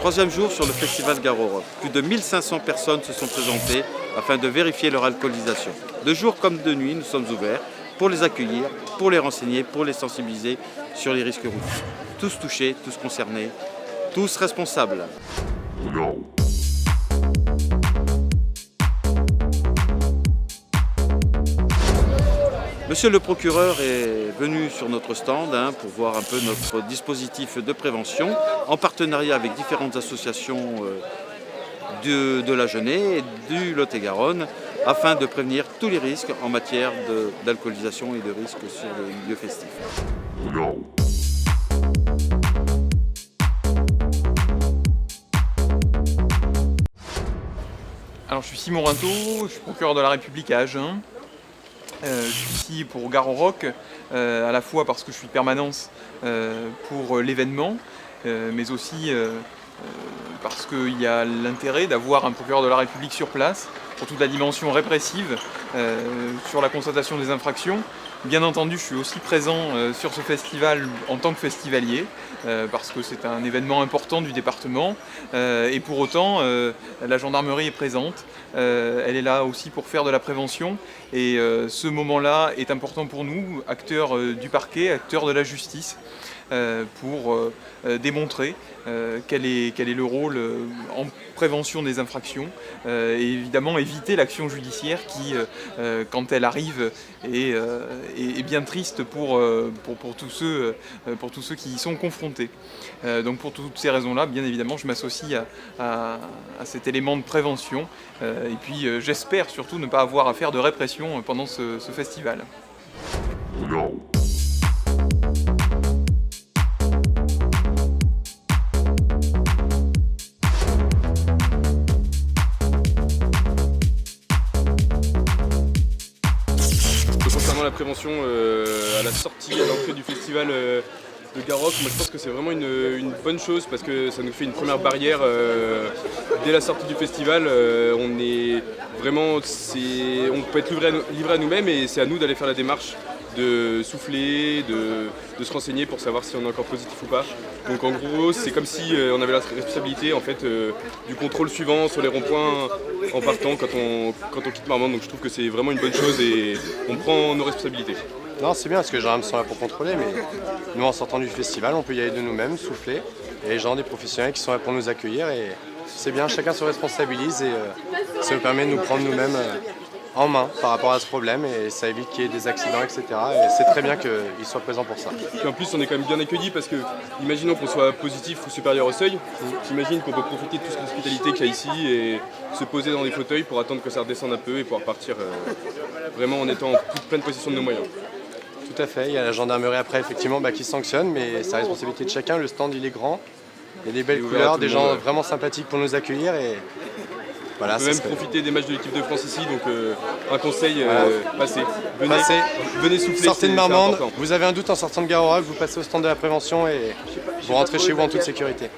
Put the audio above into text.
Troisième jour sur le festival Garo Rock. Plus de 1500 personnes se sont présentées afin de vérifier leur alcoolisation. De jour comme de nuit, nous sommes ouverts pour les accueillir, pour les renseigner, pour les sensibiliser sur les risques routiers. Tous touchés, tous concernés, tous responsables. Monsieur le procureur est venu sur notre stand pour voir un peu notre dispositif de prévention en partenariat avec différentes associations de la Genée et du Lot-et-Garonne afin de prévenir tous les risques en matière d'alcoolisation et de risques sur le milieu festif. Alors je suis Simon Rintaud, je suis procureur de la République à Agen. Je suis ici pour Garo Rock, à la fois parce que je suis de permanence pour l'événement, mais aussi parce qu'il y a l'intérêt d'avoir un procureur de la République sur place pour toute la dimension répressive sur la constatation des infractions. Bien entendu, je suis aussi présent sur ce festival en tant que festivalier, parce que c'est un événement important du département, et pour autant, la gendarmerie est présente. Elle est là aussi pour faire de la prévention, et ce moment-là est important pour nous, acteurs du parquet, acteurs de la justice, pour démontrer quel est le rôle en prévention des infractions et évidemment éviter l'action judiciaire qui, quand elle arrive, est bien triste pour tous ceux qui y sont confrontés. Donc pour toutes ces raisons-là, bien évidemment, je m'associe à cet élément de prévention et puis j'espère surtout ne pas avoir à faire de répression pendant ce festival. Concernant la prévention à la sortie, à l'entrée du festival de Garo Rock, moi je pense que c'est vraiment une bonne chose parce que ça nous fait une première barrière dès la sortie du festival. On est vraiment, on peut être livré à nous-mêmes et c'est à nous d'aller faire la démarche de souffler, de se renseigner pour savoir si on est encore positif ou pas. Donc en gros, c'est comme si on avait la responsabilité en fait, du contrôle suivant sur les ronds-points en partant quand on quitte Marmande. Donc je trouve que c'est vraiment une bonne chose et on prend nos responsabilités. Non, c'est bien parce que les gendarmes sont là pour contrôler, mais nous en sortant du festival, on peut y aller de nous-mêmes, souffler. Et les gens, des professionnels qui sont là pour nous accueillir et c'est bien, chacun se responsabilise et ça nous permet de nous prendre nous-mêmes en main par rapport à ce problème et ça évite qu'il y ait des accidents, etc. Et c'est très bien qu'ils soient présents pour ça. Et en plus, on est quand même bien accueillis parce que, imaginons qu'on soit positif ou supérieur au seuil, j'imagine qu'on peut profiter de toute l'hospitalité qu'il y a ici et se poser dans des fauteuils pour attendre que ça redescende un peu et pouvoir partir vraiment en étant en toute pleine possession de nos moyens. Tout à fait, il y a la gendarmerie après effectivement qui sanctionne, mais c'est la responsabilité de chacun, le stand il est grand, il y a des belles couleurs, des gens vraiment sympathiques pour nous accueillir et voilà. On peut même profiter des matchs de l'équipe de France ici, donc un conseil, passez, venez souffler. Sortez de Marmande, vous avez un doute en sortant de Garo Rock, vous passez au stand de la prévention et vous rentrez chez vous en toute sécurité.